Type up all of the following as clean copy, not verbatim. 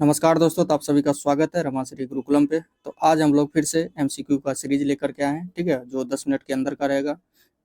नमस्कार दोस्तों, तो आप सभी का स्वागत है रमाश्री गुरुकुलम पे। तो आज हम लोग फिर से एमसीक्यू का सीरीज लेकर के आए हैं, ठीक है, जो 10 मिनट के अंदर का रहेगा।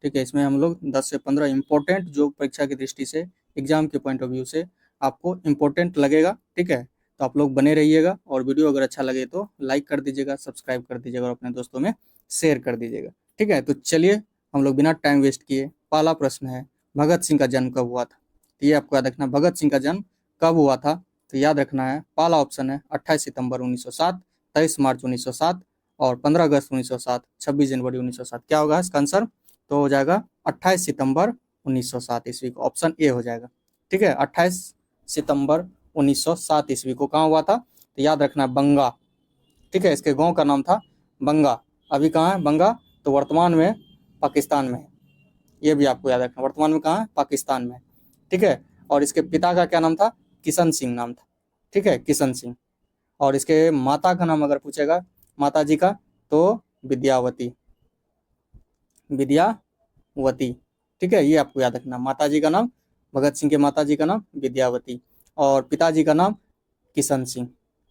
ठीक है, इसमें हम लोग 10 से 15 इम्पोर्टेंट जो परीक्षा की दृष्टि से, एग्जाम के पॉइंट ऑफ व्यू से आपको इम्पोर्टेंट लगेगा। ठीक है, तो आप लोग बने रहिएगा और वीडियो अगर अच्छा लगे तो लाइक कर दीजिएगा, सब्सक्राइब कर दीजिएगा और अपने दोस्तों में शेयर कर दीजिएगा। ठीक है, तो चलिए हम लोग बिना टाइम वेस्ट किए, पहला प्रश्न है, भगत सिंह का जन्म कब हुआ था? तो ये आपको याद रखना, भगत सिंह का जन्म कब हुआ था। तो याद रखना है, पहला ऑप्शन है 28 सितंबर 1907, 23 मार्च 1907 और 15 अगस्त 1907, 26 जनवरी 1907। क्या होगा इसका आंसर? तो हो जाएगा 28 सितंबर 1907 ईस्वी को, ऑप्शन ए हो जाएगा। ठीक है, 28 सितंबर 1907 ईस्वी को कहाँ हुआ था? तो याद रखना है, बंगा। ठीक है, इसके गांव का नाम था बंगा। अभी कहाँ है बंगा? तो वर्तमान में पाकिस्तान में है। ये भी आपको याद रखना, वर्तमान में कहाँ है? पाकिस्तान में। ठीक है, और इसके पिता का क्या नाम था? किशन सिंह नाम था। ठीक है, किशन सिंह। और इसके माता का नाम अगर पूछेगा, माता जी का, तो विद्यावती, विद्यावती। ठीक है, ये आपको याद रखना, माता जी का नाम, भगत सिंह के माता जी का नाम विद्यावती और पिताजी का नाम किशन सिंह।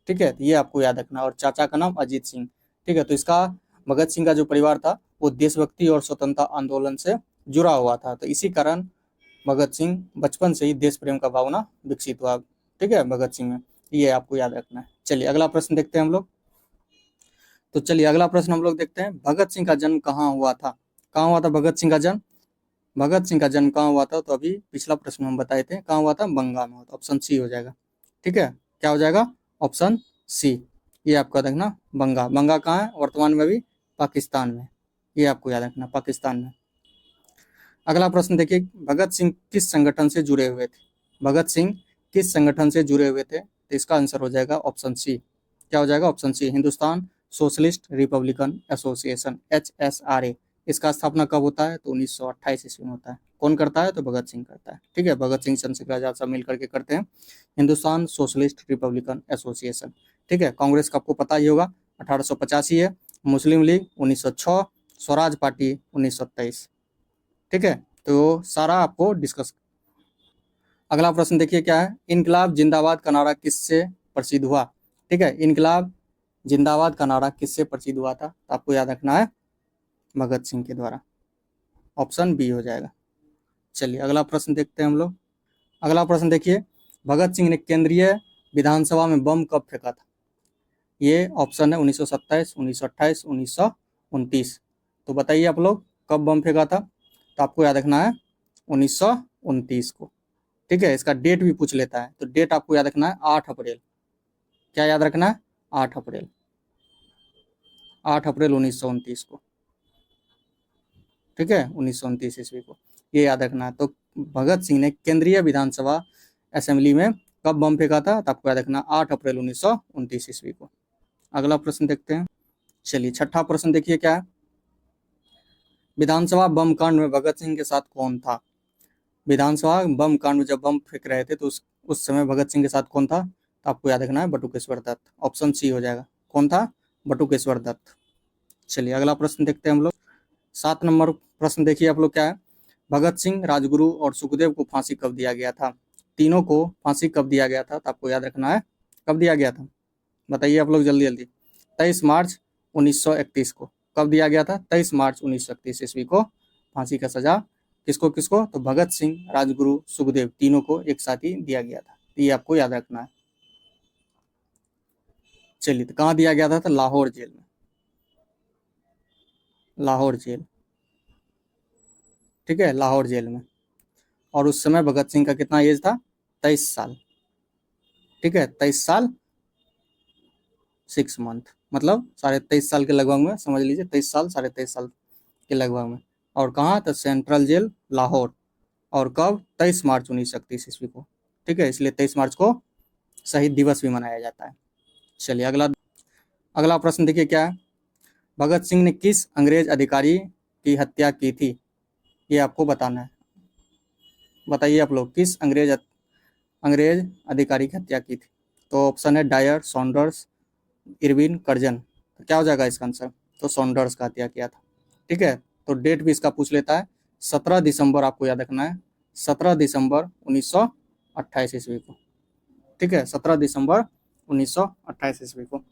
ठीक है, तो ये आपको याद रखना, और चाचा का नाम अजीत सिंह। ठीक है, तो इसका भगत सिंह का जो परिवार था वो देशभक्ति और स्वतंत्रता आंदोलन से जुड़ा हुआ था, तो इसी कारण भगत सिंह बचपन से ही देश प्रेम का भावना विकसित हुआ। ठीक है, भगत सिंह में, ये आपको याद रखना है। चलिए अगला प्रश्न देखते हैं हम लोग। तो चलिए अगला प्रश्न हम लोग देखते हैं, भगत सिंह का जन्म कहाँ हुआ था? कहाँ हुआ था भगत सिंह का जन्म? भगत सिंह का जन्म कहाँ हुआ था? तो अभी पिछला प्रश्न हम बताए थे, कहाँ हुआ था? बंगाल में हुआ था। ऑप्शन सी हो जाएगा। ठीक है, क्या हो जाएगा? Option C. ये आपका देखना, बंगा। बंगा कहाँ है? वर्तमान में भी पाकिस्तान में। ये आपको याद रखना, पाकिस्तान में। अगला प्रश्न देखिए, भगत सिंह किस संगठन से जुड़े हुए थे? भगत सिंह किस संगठन से जुड़े हुए थे? तो इसका आंसर हो जाएगा ऑप्शन सी। क्या हो जाएगा? Option C, Hindustan socialist republican association, HSRA। इसका स्थापना कब होता है? तो 1928 ईस्वी में होता है। कौन करता है? तो भगत सिंह करता है। ठीक है, भगत सिंह, चंद्रशेखर आजाद सब मिलकर के करते हैं हिंदुस्तान सोशलिस्ट रिपब्लिकन एसोसिएशन। ठीक है, कांग्रेस का आपको पता ही होगा, 1885 है। मुस्लिम लीग 1906, स्वराज पार्टी 1923। ठीक है, तो सारा आपको डिस्कस। अगला प्रश्न देखिए क्या है, इनकलाब जिंदाबाद का नारा किससे प्रसिद्ध हुआ? ठीक है, इनकलाब जिंदाबाद का नारा किससे प्रसिद्ध हुआ था? तो आपको याद रखना है, भगत सिंह के द्वारा। ऑप्शन बी हो जाएगा। चलिए अगला प्रश्न देखते हैं हम लोग। अगला प्रश्न देखिए, भगत सिंह ने केंद्रीय विधानसभा में बम कब फेंका था? ये ऑप्शन है 1927, 1928, 1929। तो बताइए आप लोग, कब बम फेंका था? तो आपको याद रखना है 1929 को। ठीक है, इसका डेट भी पूछ लेता है, तो डेट आपको याद रखना है 8 अप्रैल। क्या याद रखना है? 8 अप्रैल, 8 अप्रैल 1929 को। ठीक है, 1929 ईस्वी को, ये याद रखना है। तो भगत सिंह ने केंद्रीय विधानसभा असेंबली में कब बम फेंका था? तो आपको याद रखना 8 अप्रैल 1929 ईस्वी को। अगला प्रश्न देखते हैं। चलिए छठा प्रश्न देखिए क्या है, विधानसभा बम कांड में भगत सिंह के साथ कौन था? विधानसभा बम कांड में जब बम फेंक रहे थे तो उस समय भगत सिंह के साथ कौन था? तो आपको याद रखना है बटुकेश्वर दत्त। ऑप्शन सी हो जाएगा। कौन था? बटुकेश्वर दत्त। चलिए अगला प्रश्न देखते हैं हम लोग। 7 नंबर प्रश्न देखिए आप लोग क्या है, भगत सिंह, राजगुरु और सुखदेव को फांसी कब दिया गया था? तीनों को फांसी कब दिया गया था? तो आपको याद रखना है, कब दिया गया था? बताइए आप लोग जल्दी जल्दी। 23 मार्च 1931 को। कब दिया गया था? 23 मार्च 1931 ईस्वी को फांसी का सजा किसको किसको? तो भगत सिंह, राजगुरु, सुखदेव, तीनों को एक साथ ही दिया गया था। ये आपको याद रखना है। चलिए, तो कहाँ दिया गया था? तो लाहौर जेल में, लाहौर जेल। ठीक है, लाहौर जेल में। और उस समय भगत सिंह का कितना एज था? 23 साल। ठीक है, 23 साल 6 मंथ, मतलब 23.5 साल के लगभग में, समझ लीजिए 23 साल 23.5 साल के लगभग में। और कहाँ? तो सेंट्रल जेल लाहौर। और कब? 23 मार्च 1931 ईस्वी को। ठीक है, इसलिए 23 मार्च को शहीद दिवस भी मनाया जाता है। चलिए अगला, अगला प्रश्न देखिए क्या है, भगत सिंह ने किस अंग्रेज अधिकारी की हत्या की थी? ये आपको बताना है। बताइए आप लोग, किस अंग्रेज अधिकारी की हत्या की थी? तो ऑप्शन है डायर, सॉन्डर्स, इरविन, कर्जन। तो क्या हो जाएगा इसका आंसर? तो सॉन्डर्स का हत्या किया था। ठीक है, तो डेट भी इसका पूछ लेता है, 17 दिसंबर आपको याद रखना है, 17 दिसंबर 1928 ईस्वी को। ठीक है, 17 दिसंबर 1928 ईस्वी को।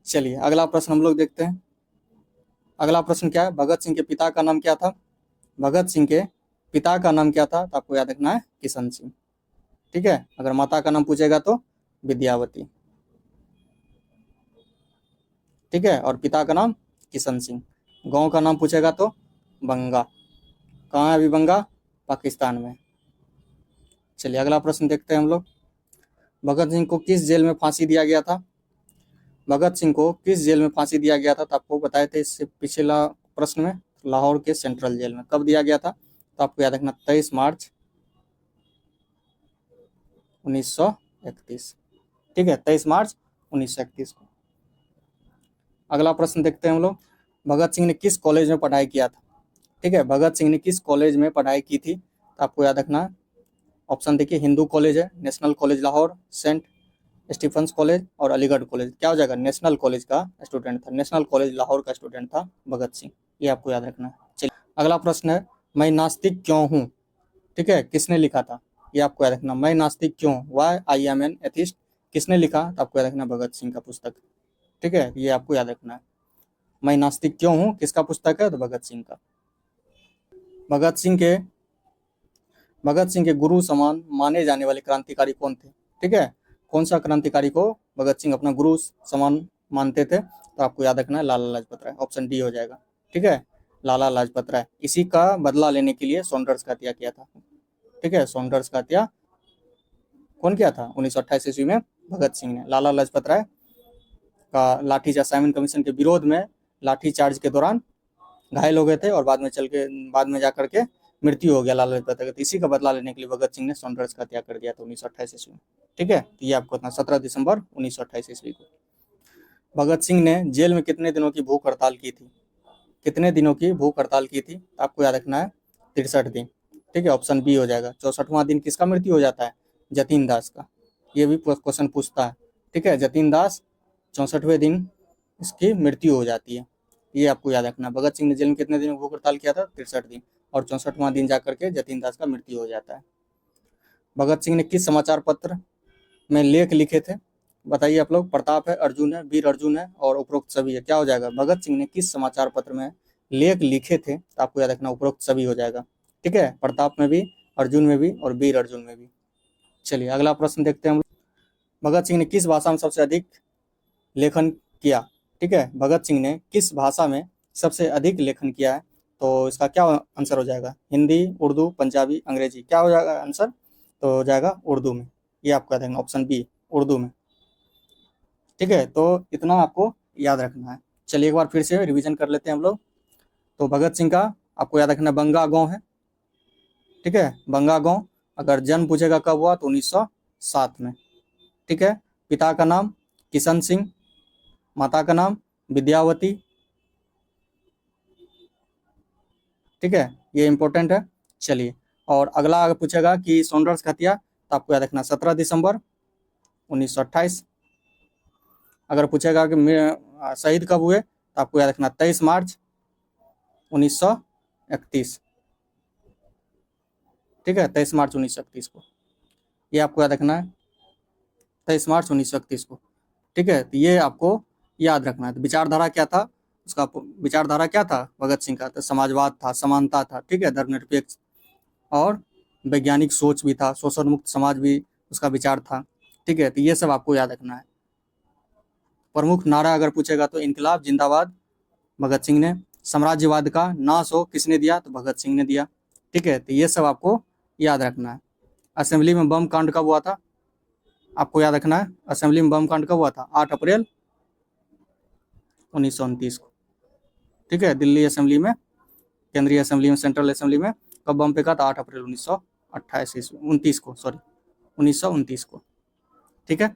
चलिए अगला प्रश्न हम लोग देखते हैं। अगला प्रश्न क्या है, भगत सिंह के पिता का नाम क्या था? भगत सिंह के पिता का नाम क्या था? तो आपको याद रखना है किशन सिंह। ठीक है, अगर माता का नाम पूछेगा तो विद्यावती। ठीक है, और पिता का नाम किशन सिंह। गांव का नाम पूछेगा तो बंगा। कहाँ है अभी बंगा? पाकिस्तान में। चलिए अगला प्रश्न देखते हैं हम लोग। भगत सिंह को किस जेल में फांसी दिया गया था? भगत सिंह को किस जेल में फांसी दिया गया था? तो आपको बताए थे इससे पिछला प्रश्न में, लाहौर के सेंट्रल जेल में। कब दिया गया था? तो आपको याद रखना 23 मार्च 1931। ठीक है, 23 मार्च 1931 को। अगला प्रश्न देखते हैं हम लोग। भगत सिंह ने किस कॉलेज में पढ़ाई किया था? ठीक है, भगत सिंह ने किस कॉलेज में पढ़ाई की थी? तो आपको याद रखना है, ऑप्शन देखिए, हिंदू कॉलेज है, national college Lahore, saint Stephen's college और अलीगढ़ कॉलेज। क्या हो जाएगा? नेशनल कॉलेज का स्टूडेंट था, नेशनल कॉलेज लाहौर का स्टूडेंट था भगत सिंह। ये आपको याद रखना है। चलिए अगला प्रश्न है, मैं नास्तिक क्यों हूँ? ठीक है, किसने लिखा था? ये आपको याद रखना, मैं नास्तिक क्यों, why I am an atheist, किसने लिखा? तो आपको याद रखना भगत सिंह का पुस्तक। ठीक है, ये आपको याद रखना है, मैं नास्तिक क्यों हूँ किसका पुस्तक है? तो भगत सिंह का। भगत सिंह के भगत सिंह के गुरु समान माने जाने वाले क्रांतिकारी कौन थे? ठीक है, कौन सा क्रांतिकारी को भगत सिंह अपना गुरु समान मानते थे? तो आपको याद रखना है लाला लाजपत राय। ऑप्शन डी हो जाएगा। ठीक है, लाला लाजपत राय। इसी का बदला लेने के लिए सॉन्डर्स का हत्या किया था। ठीक है, सॉन्डर्स का हत्या कौन किया था? 1928 ईस्वी में भगत सिंह ने। लाला लाजपत राय का लाठीचार्ज, साइमन कमीशन के विरोध में लाठीचार्ज के दौरान घायल हो गए थे और बाद में जाकर के मृत्यु हो गया लाला लाजपत राय। तो इसी का बदला लेने के लिए भगत सिंह ने सॉन्डर्स का हत्या कर दिया था 1928 ईस्वी में। ठीक है, तो ये आपको इतना 17 दिसंबर 1928 ईस्वी को। भगत सिंह ने जेल में कितने दिनों की भूख हड़ताल की थी? कितने दिनों की भूख हड़ताल की थी? आपको याद रखना है 63 दिन। ठीक है, ऑप्शन बी हो जाएगा। 64वां दिन किसका मृत्यु हो जाता है? जतीन दास का। ये भी क्वेश्चन पूछता है। ठीक है, जतीन दास 64वें दिन इसकी मृत्यु हो जाती है। ये आपको याद रखना। भगत सिंह ने जेल में कितने दिन भूख हड़ताल किया था? 63 दिन। और 64वां दिन जाकर के जतीन दास का मृत्यु हो जाता है। भगत सिंह ने किस समाचार पत्र में लेख लिखे थे? बताइए आप लोग। प्रताप है, अर्जुन है, वीर अर्जुन है और उपरोक्त सभी है। क्या हो जाएगा? भगत सिंह ने किस समाचार पत्र में लेख लिखे थे? तो आपको याद रखना उपरोक्त सभी हो जाएगा। ठीक है, प्रताप में भी, अर्जुन में भी और वीर अर्जुन में भी। चलिए अगला प्रश्न देखते हैं हम। भगत सिंह ने किस भाषा में सबसे अधिक लेखन किया? ठीक है, भगत सिंह ने किस भाषा में सबसे अधिक लेखन किया है? तो इसका क्या आंसर हो जाएगा? हिंदी, उर्दू, पंजाबी, अंग्रेजी। क्या हो जाएगा आंसर? तो हो जाएगा उर्दू में। ये आपका देंगे ऑप्शन बी, उर्दू में। ठीक है, तो इतना आपको याद रखना है। चलिए एक बार फिर से रिवीजन कर लेते हैं हम लोग। तो भगत सिंह का आपको याद रखना बंगा गांव है। ठीक है, बंगा गांव। अगर जन्म पूछेगा कब हुआ तो 1907 में। ठीक है, पिता का नाम किशन सिंह, माता का नाम विद्यावती। ठीक है, ये इंपॉर्टेंट है। चलिए, और अगला अगर पूछेगा कि सॉन्डर्स का हत्या, तो आपको याद रखना 17 दिसंबर 1928। अगर पूछेगा कि शहीद कब हुए, तो आपको याद रखना 23 मार्च 1931। ठीक है, 23 मार्च 1931 को। ये आपको याद रखना है 23 मार्च 1931 को। ठीक है, तो ये आपको याद रखना है। तो विचारधारा क्या था उसका? विचारधारा क्या था भगत सिंह का? तो समाजवाद था, समानता था। ठीक है, धर्मनिरपेक्ष और वैज्ञानिक सोच भी था, शोषण मुक्त समाज भी उसका विचार था। ठीक है, तो ये सब आपको याद रखना है। प्रमुख नारा अगर पूछेगा तो इनकलाब जिंदाबाद भगत सिंह ने। साम्राज्यवाद का नाश हो किसने दिया? तो भगत सिंह ने दिया। ठीक है, तो ये सब आपको याद रखना है। असेंबली में बम कांड कब हुआ था? आपको याद रखना है असेंबली में बम कांड कब हुआ था? 8 अप्रैल 1929 को। ठीक है, दिल्ली असेंबली में, केंद्रीय असेंबली में, सेंट्रल असेंबली में कब बम फेंका था? 8 अप्रैल 1928 ईस्वी 29 को, सॉरी 1929 को। ठीक है,